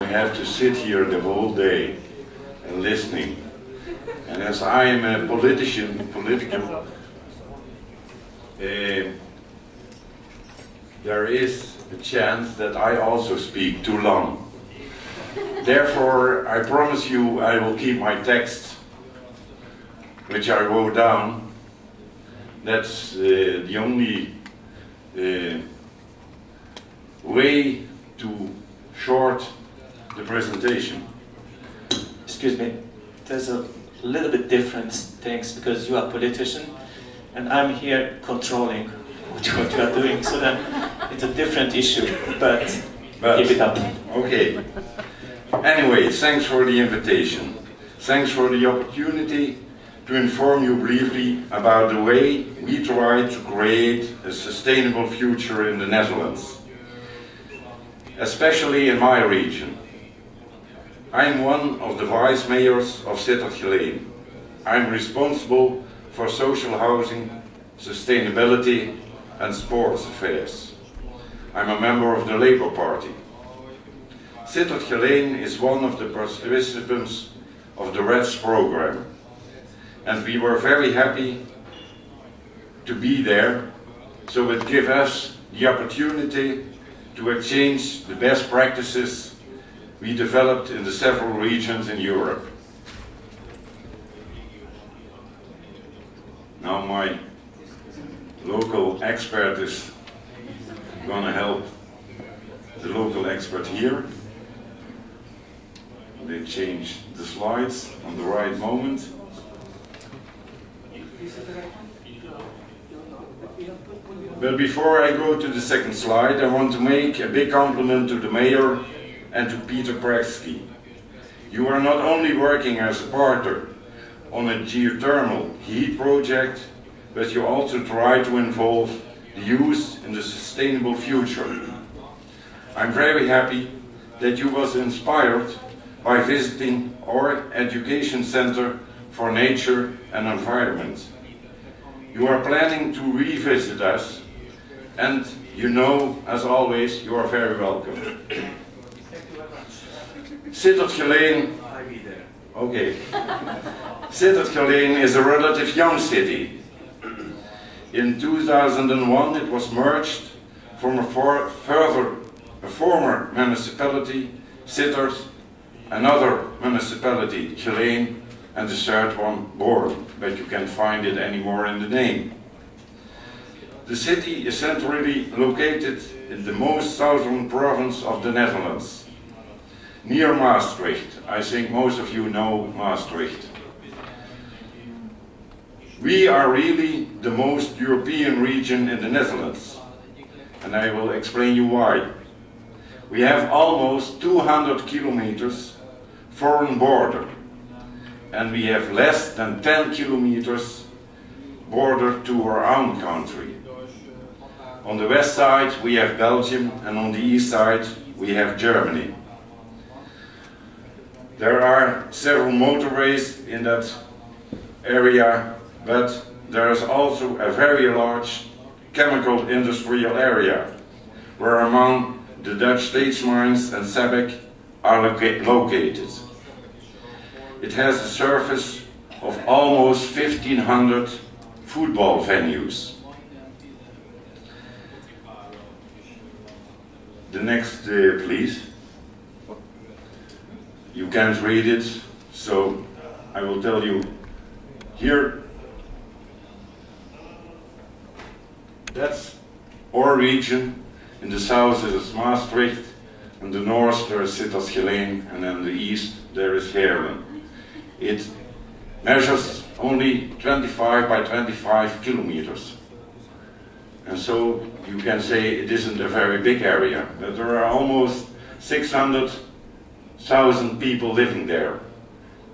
I have to sit here the whole day and listening. And as I am a political, there is a chance that I also speak too long. Therefore, I promise you I will keep my text, which I wrote down. That's the only way to short the presentation. Excuse me, there's a little bit different things because you are a politician and I'm here controlling what you are doing, so then it's a different issue, but keep it up. Okay. Anyway, thanks for the invitation. Thanks for the opportunity to inform you briefly about the way we try to create a sustainable future in the Netherlands, especially in my region. I am one of the vice mayors of Sittard Geleen. I am responsible for social housing, sustainability and sports affairs. I am a member of the Labour Party. Sittard Geleen is one of the participants of the RETS program, and we were very happy to be there, so it gives us the opportunity to exchange the best practices we developed in the several regions in Europe. Now my local expert is going to help the local expert here. They change the slides on the right moment. But before I go to the second slide, I want to make a big compliment to the mayor and to Peter Praksky. You are not only working as a partner on a geothermal heat project, but you also try to involve the youth in the sustainable future. I'm very happy that you was inspired by visiting our education center for nature and environment. You are planning to revisit us, and you know, as always, you are very welcome. Sittard Geleen, okay. Sittard Geleen is a relatively young city. In 2001 it was merged from a former municipality, Sittard, another municipality, Geleen, and the third one, Born, but you can't find it anymore in the name. The city is centrally located in the most southern province of the Netherlands, near Maastricht. I think most of you know Maastricht. We are really the most European region in the Netherlands, and I will explain you why. We have almost 200 kilometers foreign border, and we have less than 10 kilometers border to our own country. On the west side we have Belgium, and on the east side we have Germany. There are several motorways in that area, but there is also a very large chemical industrial area, where among the Dutch States mines and Sebek are located. It has a surface of almost 1,500 football venues. The next, please. You can't read it, so I will tell you here. That's our region. In the south it is Maastricht, in the north there is Sittard Geleen, and in the east there is Heerlen. It measures only 25 by 25 kilometers. And so you can say it isn't a very big area, but there are almost 600,000 people living there.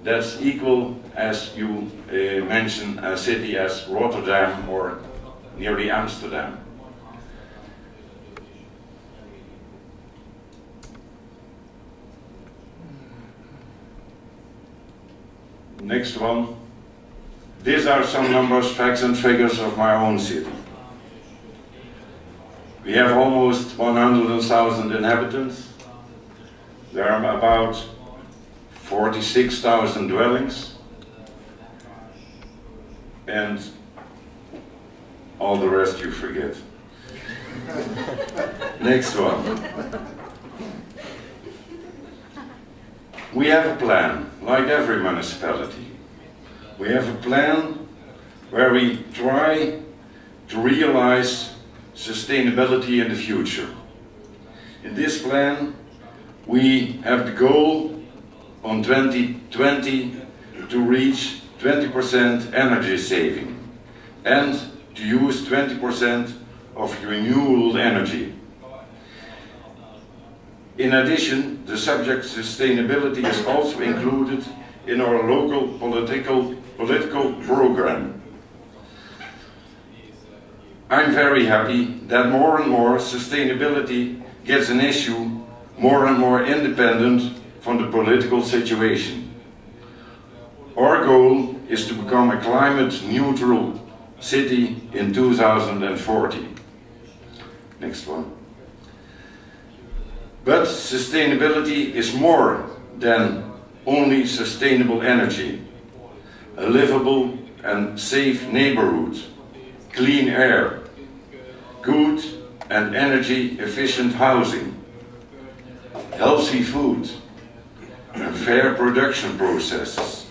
That's equal, as you mentioned, a city as Rotterdam or nearly Amsterdam. Next one. These are some numbers, facts and figures of my own city. We have almost 100,000 inhabitants. There are about 46,000 dwellings, and all the rest you forget. Next one. We have a plan, like every municipality. We have a plan where we try to realize sustainability in the future. In this plan, we have the goal on 2020 to reach 20% energy saving and to use 20% of renewable energy. In addition, the subject sustainability is also included in our local political program. I'm very happy that more and more sustainability gets an issue more and more independent from the political situation. Our goal is to become a climate neutral city in 2040. Next one. But sustainability is more than only sustainable energy. A livable and safe neighborhood, clean air, good and energy efficient housing, healthy food, and fair production processes.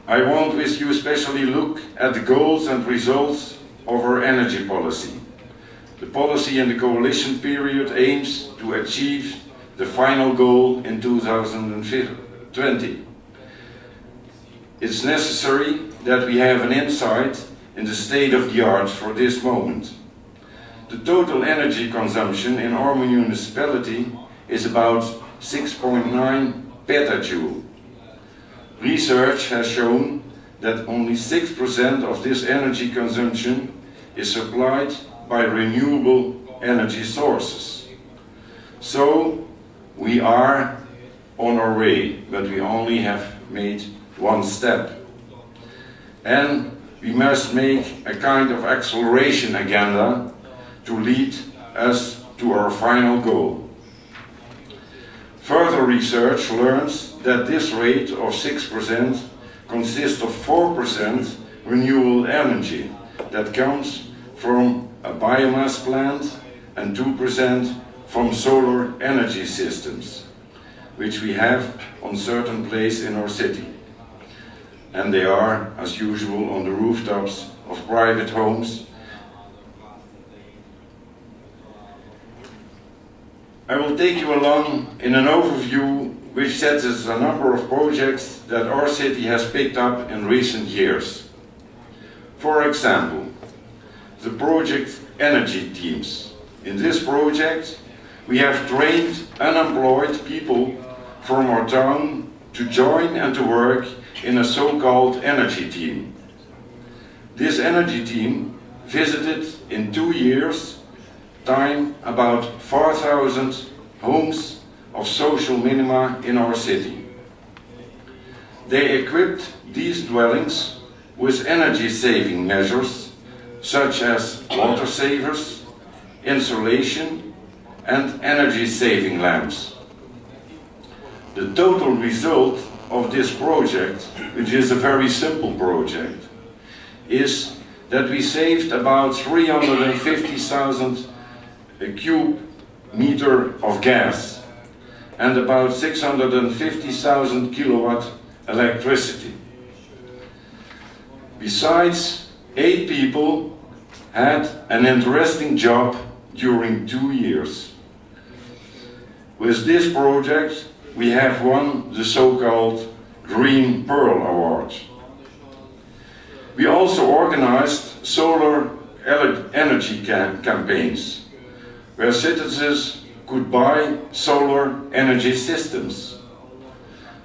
I want with you especially look at the goals and results of our energy policy. The policy in the coalition period aims to achieve the final goal in 2020. It's necessary that we have an insight in the state of the art for this moment. The total energy consumption in our municipality is about 6.9 petajoule. Research has shown that only 6% of this energy consumption is supplied by renewable energy sources. So we are on our way, but we only have made one step. And we must make a kind of acceleration agenda to lead us to our final goal. Further research learns that this rate of 6% consists of 4% renewable energy that comes from a biomass plant and 2% from solar energy systems, which we have on certain places in our city. And they are, as usual, on the rooftops of private homes. I will take you along in an overview which sets us a number of projects that our city has picked up in recent years. For example, the project Energy Teams. In this project, we have trained unemployed people from our town to join and to work in a so-called energy team. This energy team visited in 2 years' time about 4,000 homes of social minima in our city. They equipped these dwellings with energy-saving measures such as water savers, insulation and energy-saving lamps. The total result of this project, which is a very simple project, is that we saved about 350,000 cubic meter of gas and about 650,000 kilowatt electricity. Besides, 8 people had an interesting job during 2 years. With this project, we have won the so-called Green Pearl Award. We also organized solar energy campaigns, where citizens could buy solar energy systems.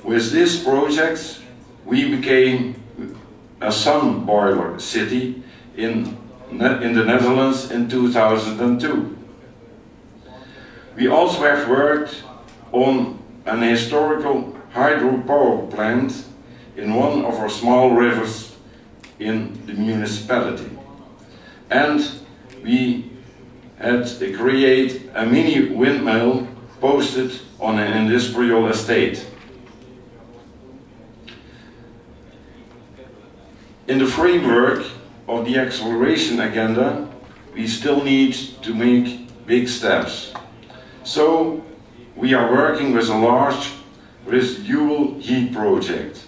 With these projects, we became a sun boiler city in the Netherlands in 2002. We also have worked on an historical hydropower plant in one of our small rivers in the municipality. And we had to create a mini windmill posted on an industrial estate. In the framework of the acceleration agenda, we still need to make big steps. So, we are working with a large residual heat project.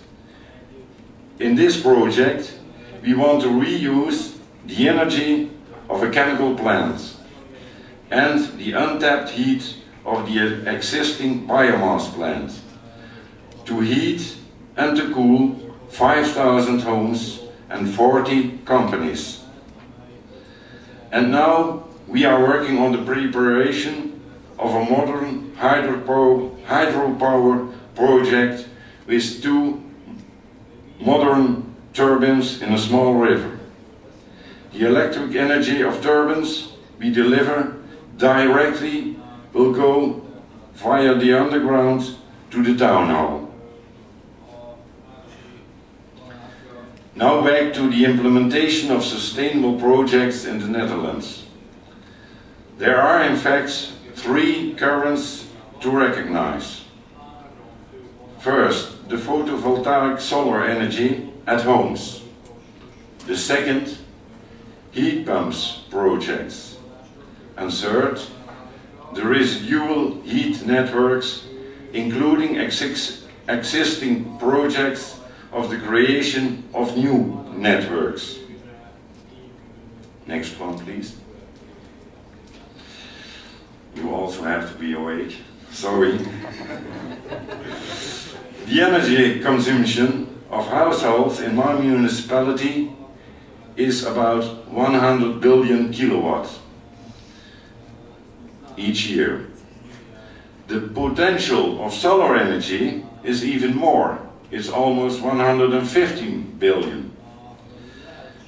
In this project, we want to reuse the energy of a chemical plant and the untapped heat of the existing biomass plant to heat and to cool 5,000 homes and 40 companies. And now we are working on the preparation of a modern hydropower project with 2 modern turbines in a small river. The electric energy of turbines we deliver directly will go via the underground to the town hall. Now back to the implementation of sustainable projects in the Netherlands. There are in fact 3 currents to recognize. First, the photovoltaic solar energy at homes. The second, heat pumps projects. And third, the residual heat networks, including existing projects of the creation of new networks. Next one, please. You also have to be awake. Sorry. The energy consumption of households in my municipality is about 100 billion kilowatts each year. The potential of solar energy is even more. It's almost 115 billion.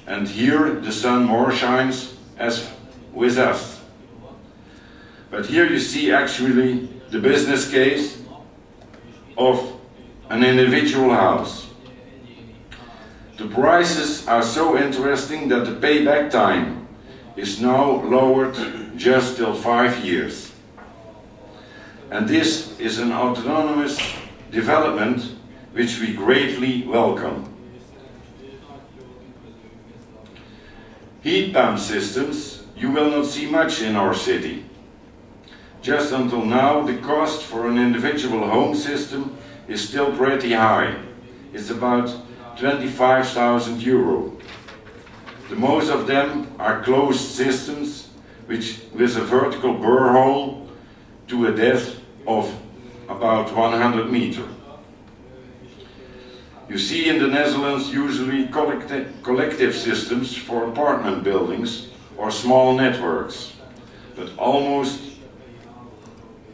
And here the sun more shines as with us. But here you see actually the business case of an individual house. The prices are so interesting that the payback time is now lowered just till 5 years. And this is an autonomous development which we greatly welcome. Heat pump systems you will not see much in our city. Just until now, the cost for an individual home system is still pretty high. It's about 25,000 euro. The most of them are closed systems with a vertical borehole to a depth of about 100 meters. You see in the Netherlands usually collective systems for apartment buildings or small networks, but almost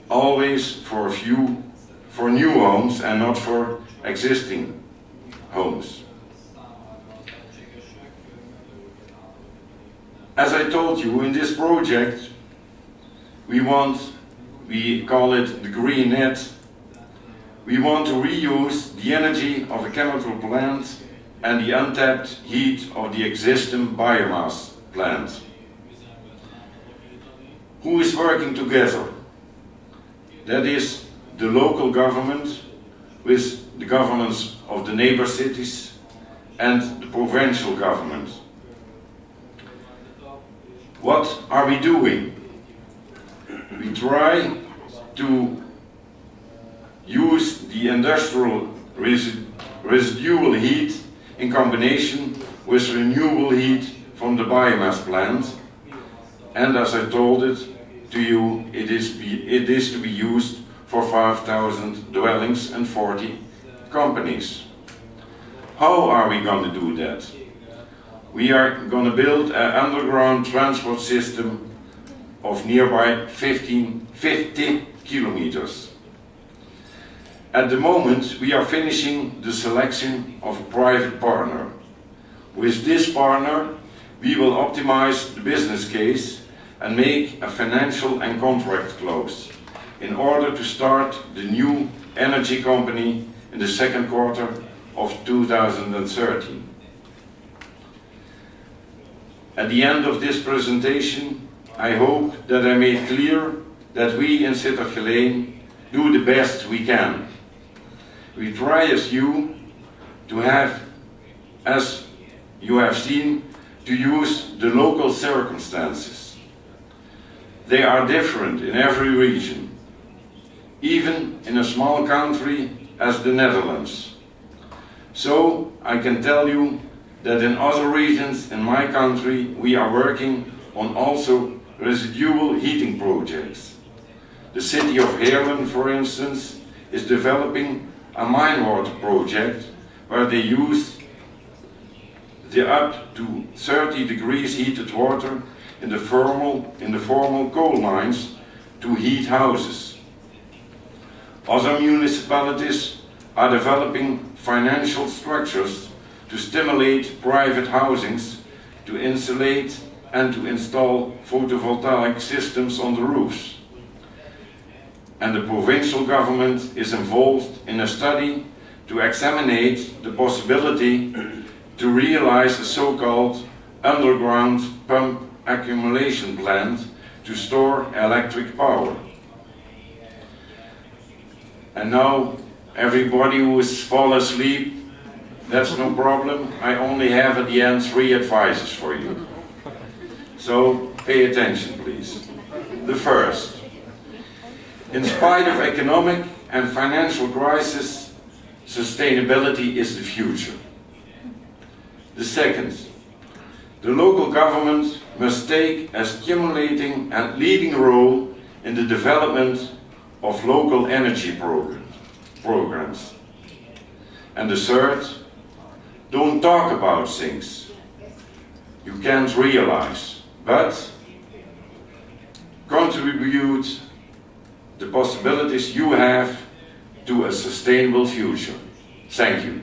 always for new homes and not for existing homes. As I told you, in this project we call it the green net. We want to reuse the energy of a chemical plant and the untapped heat of the existing biomass plant. Who is working together? That is the local government with the governments of the neighbor cities and the provincial government. What are we doing? We try to use the industrial residual heat in combination with renewable heat from the biomass plant, and as I told it to you, it is to be used for 5,000 dwellings and 40 companies. How are we going to do that? We are going to build an underground transport system of nearby 50 kilometers. At the moment, we are finishing the selection of a private partner. With this partner, we will optimize the business case and make a financial and contract close in order to start the new energy company in the second quarter of 2013. At the end of this presentation, I hope that I made clear that we in Sittard Geleen do the best we can. We try as you to have, as you have seen, to use the local circumstances. They are different in every region, even in a small country as the Netherlands. So I can tell you that in other regions in my country we are working on also residual heating projects. The city of Heerlen, for instance, is developing a mine water project where they use the up to 30 degrees heated water in the formal coal mines to heat houses. Other municipalities are developing financial structures to stimulate private housings to insulate and to install photovoltaic systems on the roofs. And the provincial government is involved in a study to examine the possibility to realize a so-called underground pump accumulation plant to store electric power. And now everybody who is fallen asleep, that's no problem. I only have at the end 3 advices for you. So pay attention, please. The first, in spite of economic and financial crisis, sustainability is the future. The second, the local government must take a stimulating and leading role in the development of local energy programs. And the third, don't talk about things you can't realize, but contribute the possibilities you have to a sustainable future. Thank you.